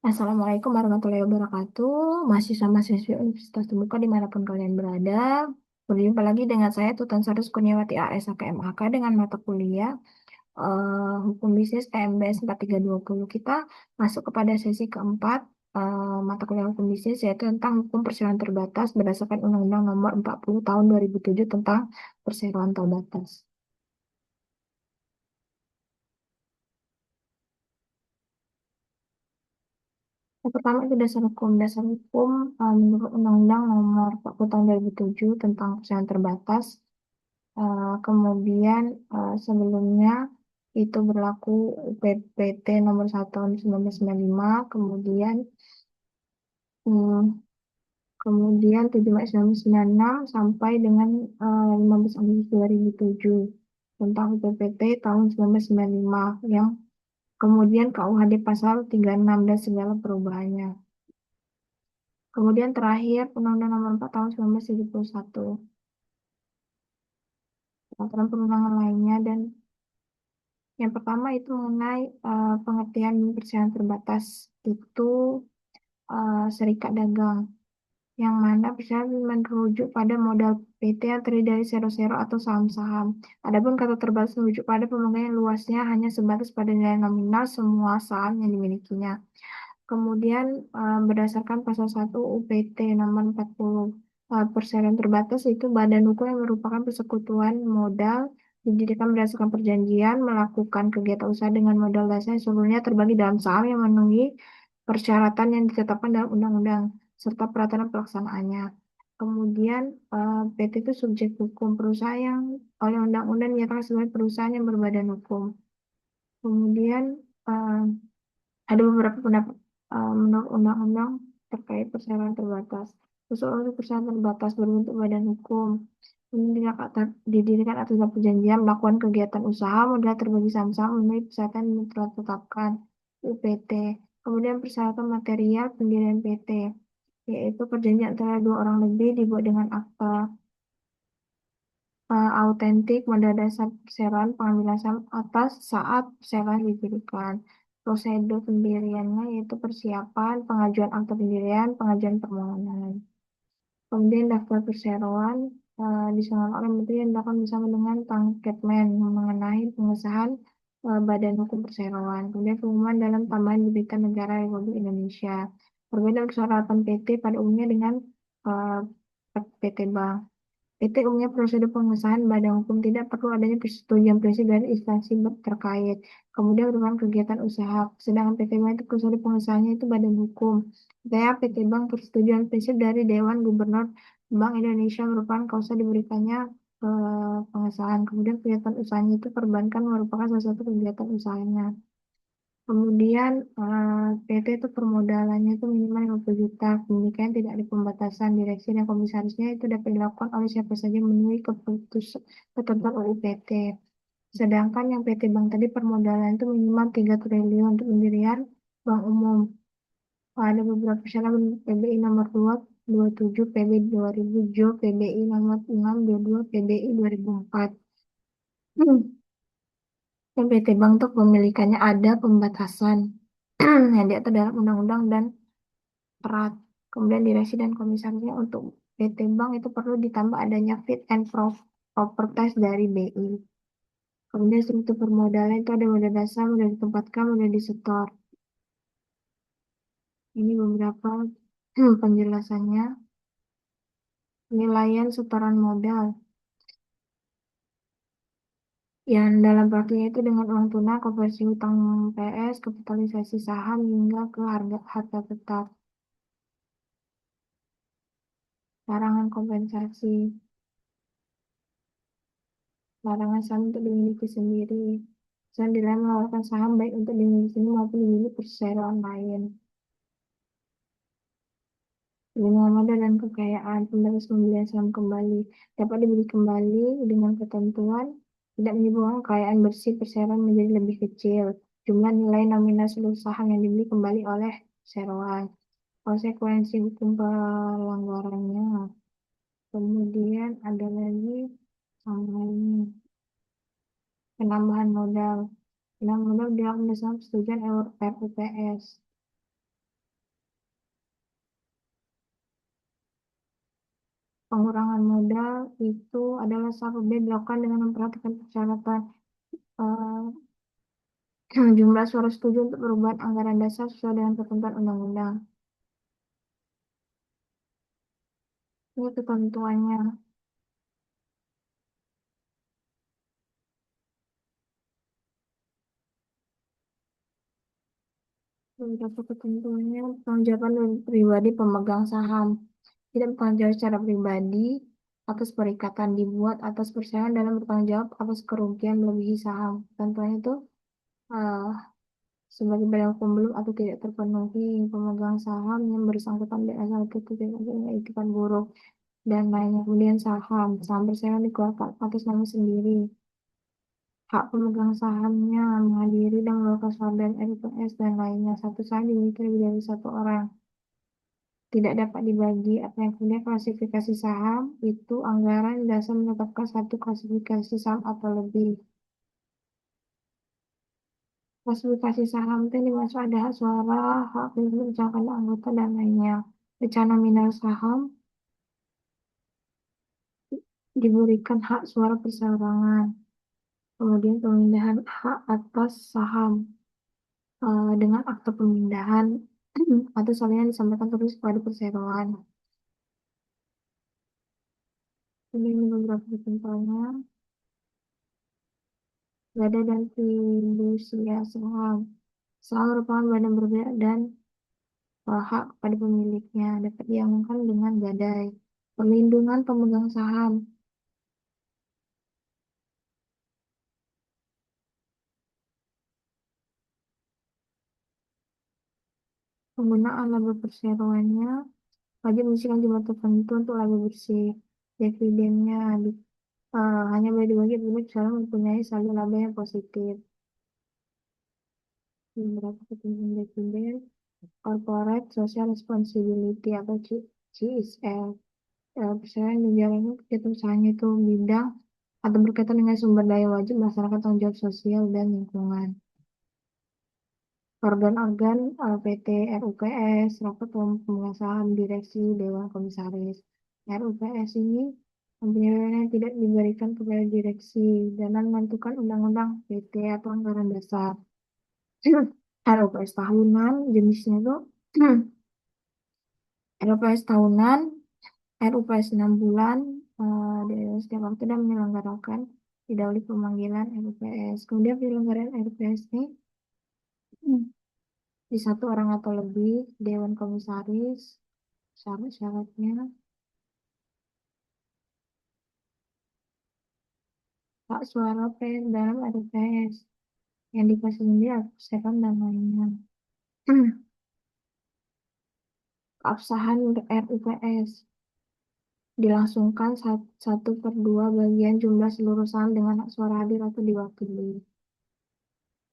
Assalamualaikum warahmatullahi wabarakatuh. Mahasiswa-mahasiswi Universitas Terbuka dimanapun kalian berada. Berjumpa lagi dengan saya Tutan Sarus Kurniawati AS HKMAK dengan mata kuliah Hukum Bisnis EMBS 4320. Kita masuk kepada sesi keempat mata kuliah Hukum Bisnis yaitu tentang hukum perseroan terbatas berdasarkan Undang-Undang Nomor 40 Tahun 2007 tentang perseroan terbatas. Yang pertama itu dasar hukum. Dasar hukum menurut Undang-Undang Nomor 40 Tahun 2007 tentang persaingan terbatas. Kemudian sebelumnya itu berlaku UPPT Nomor 1 Tahun 1995. Hmm, kemudian 7 Maret 1996 sampai dengan 15 Agustus 2007 tentang UPPT tahun 1995 yang kemudian KUHD pasal 36 dan segala perubahannya. Kemudian terakhir Undang-Undang Nomor 4 Tahun 1971, peraturan perundangan lainnya. Dan yang pertama itu mengenai pengertian persaingan terbatas itu serikat dagang, yang mana persaingan merujuk pada modal PT yang terdiri dari sero-sero atau saham-saham. Adapun kata terbatas merujuk pada pemegang yang luasnya hanya sebatas pada nilai nominal semua saham yang dimilikinya. Kemudian berdasarkan pasal 1 UPT nomor 40, perseroan terbatas itu badan hukum yang merupakan persekutuan modal didirikan berdasarkan perjanjian melakukan kegiatan usaha dengan modal dasar yang seluruhnya terbagi dalam saham yang memenuhi persyaratan yang ditetapkan dalam undang-undang serta peraturan pelaksanaannya. Kemudian PT itu subjek hukum perusahaan yang oleh undang-undang dinyatakan sebagai perusahaan yang berbadan hukum. Kemudian eh, ada beberapa pendapat menurut undang-undang terkait persaingan terbatas. Usul untuk persaingan terbatas berbentuk badan hukum. Ini didirikan atas dasar perjanjian melakukan kegiatan usaha modal terbagi saham-saham memenuhi persyaratan yang telah ditetapkan UPT. Kemudian persyaratan material pendirian PT, yaitu perjanjian antara dua orang lebih dibuat dengan akta autentik modal dasar perseroan pengambilan saham atas saat perseroan didirikan. Prosedur pendiriannya yaitu persiapan, pengajuan akta pendirian, pengajuan permohonan. Kemudian daftar perseroan disusun oleh Menteri yang dilakukan bersama dengan Pangketmen mengenai pengesahan Badan Hukum Perseroan. Kemudian pengumuman dalam tambahan berita negara Republik Indonesia. Perbedaan persyaratan PT pada umumnya dengan eh, PT Bank. PT umumnya prosedur pengesahan badan hukum tidak perlu adanya persetujuan prinsip dari instansi terkait. Kemudian merupakan kegiatan usaha. Sedangkan PT Bank itu prosedur pengesahannya itu badan hukum. Saya PT Bank persetujuan prinsip dari Dewan Gubernur Bank Indonesia merupakan kausa diberikannya pengesahan. Kemudian kegiatan usahanya itu perbankan merupakan salah satu kegiatan usahanya. Kemudian PT itu permodalannya itu minimal 50 juta. Kemudian tidak ada pembatasan direksi dan komisarisnya itu dapat dilakukan oleh siapa saja memenuhi ketentuan UU PT. Sedangkan yang PT Bank tadi permodalan itu minimal 3 triliun untuk pendirian bank umum. Ada beberapa syarat PBI nomor 2, 27, PB 2000, JO, PBI nomor 6, 22, PBI 2004. Dan PT Bank untuk pemilikannya ada pembatasan yang diatur dalam undang-undang dan perat. Kemudian direksi dan komisarisnya untuk PT Bank itu perlu ditambah adanya fit and proper test dari BI. Kemudian struktur permodalan itu ada modal dasar, modal ditempatkan, modal disetor. Ini beberapa penjelasannya. Penilaian setoran modal yang dalam praktiknya itu dengan uang tunai, konversi hutang PS, kapitalisasi saham hingga ke harga harga tetap. Larangan kompensasi, larangan saham untuk dimiliki sendiri. Selain dilarang menawarkan saham baik untuk dimiliki sendiri maupun dimiliki perseroan lain. Perlindungan modal dan kekayaan, pembatas pembelian saham kembali dapat dibeli kembali dengan ketentuan tidak menyebabkan kekayaan bersih perseroan menjadi lebih kecil. Jumlah nilai nominal seluruh saham yang dibeli kembali oleh perseroan. Konsekuensi hukum pelanggarannya. Kemudian ada lagi ini, penambahan modal. Penambahan modal dilakukan bersama persetujuan RUPS. Pengurangan modal itu adalah saat pembeli dilakukan dengan memperhatikan persyaratan eh, jumlah suara setuju untuk perubahan anggaran dasar sesuai dengan ketentuan undang-undang. Ini ketentuannya. Beberapa ketentuannya penanggung pribadi pemegang saham. Tidak bertanggung jawab secara pribadi atas perikatan dibuat atas persaingan dalam bertanggung jawab atas kerugian melebihi saham. Ketentuannya itu eh, sebagai barang hukum belum atau tidak terpenuhi pemegang saham yang bersangkutan berasal itu tidak punya etikat buruk dan lainnya. Kemudian saham perseroan dikeluarkan atas nama sendiri. Hak pemegang sahamnya menghadiri dan melakukan sahabat LPS dan lainnya. Satu saham dimiliki lebih dari satu orang. Tidak dapat dibagi. Apa yang kemudian klasifikasi saham itu anggaran dasar menetapkan satu klasifikasi saham atau lebih. Klasifikasi saham itu dimaksud ada hak suara, hak pilih ucapan anggota dan lainnya. Secara nominal saham diberikan hak suara perseorangan. Kemudian pemindahan hak atas saham dengan akte pemindahan atau salinan disampaikan terus pada perseroan. Ini beberapa contohnya. Gada dan fidusia saham. Saham merupakan badan berbeda dan hak pada pemiliknya dapat diamankan dengan gadai. Perlindungan pemegang saham. Penggunaan laba perseroannya wajib menyisihkan jumlah tertentu untuk laba bersih. Dividennya hanya boleh dibagi bila perusahaan mempunyai saldo laba yang positif. Beberapa ketentuan dividen, corporate social responsibility atau CSR. Perusahaan yang menjalani kegiatan usahanya itu bidang atau berkaitan dengan sumber daya wajib masyarakat tanggung jawab sosial dan lingkungan. Organ-organ PT RUPS, rapat pemegang saham, direksi, dewan komisaris. RUPS ini mempunyai wewenang yang tidak diberikan kepada direksi dalam menentukan undang-undang PT atau anggaran dasar. RUPS tahunan jenisnya itu RUPS tahunan, RUPS 6 bulan, di setiap waktu dan menyelenggarakan didahului pemanggilan RUPS. Kemudian penyelenggaraan RUPS ini di satu orang atau lebih, dewan komisaris, syarat-syaratnya, hak suara PS dalam RUPS yang dikasih sendiri sekarang dan lainnya. Keabsahan untuk RUPS dilangsungkan 1/2 bagian jumlah seluruh saham dengan hak suara hadir atau diwakili.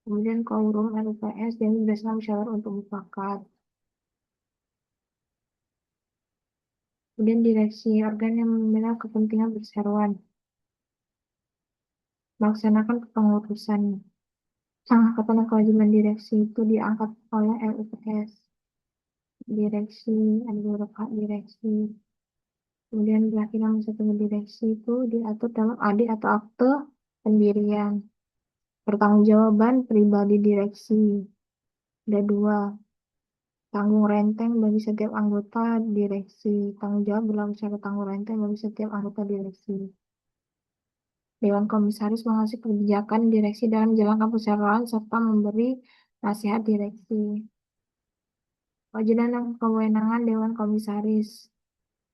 Kemudian quorum RUPS dan berdasarkan musyawarah untuk mufakat. Kemudian direksi organ yang membela kepentingan perseroan melaksanakan kepengurusan. Pengangkatan dan kewajiban direksi itu diangkat oleh RUPS. Direksi, ada beberapa hak direksi. Kemudian berakhir masa tunggu direksi itu diatur dalam AD atau akte pendirian. Pertanggungjawaban pribadi direksi. Ada dua. Tanggung renteng bagi setiap anggota direksi. Tanggung jawab berlaku secara tanggung renteng bagi setiap anggota direksi. Dewan Komisaris mengawasi kebijakan direksi dalam menjalankan perseroan serta memberi nasihat direksi. Kewajiban dan kewenangan Dewan Komisaris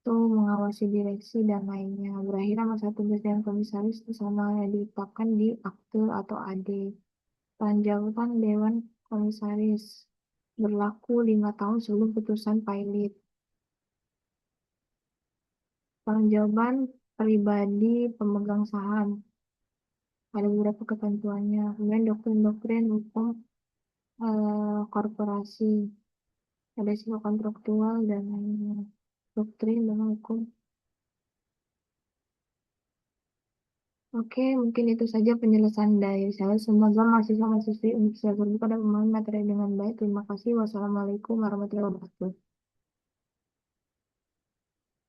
itu mengawasi direksi dan lainnya. Berakhir masa tugas Dewan Komisaris sama yang ditetapkan di akte atau AD. Tanggung Dewan Komisaris berlaku 5 tahun sebelum putusan pilot. Tanggung pribadi pemegang saham. Ada beberapa ketentuannya. Kemudian doktrin-doktrin hukum korporasi. Ada sifat kontraktual dan lainnya. Doktrin dan hukum. Oke, mungkin itu saja penjelasan dari saya. Semoga mahasiswa-mahasiswi bisa terbuka dan memahami materi dengan baik. Terima kasih. Wassalamualaikum warahmatullahi wabarakatuh.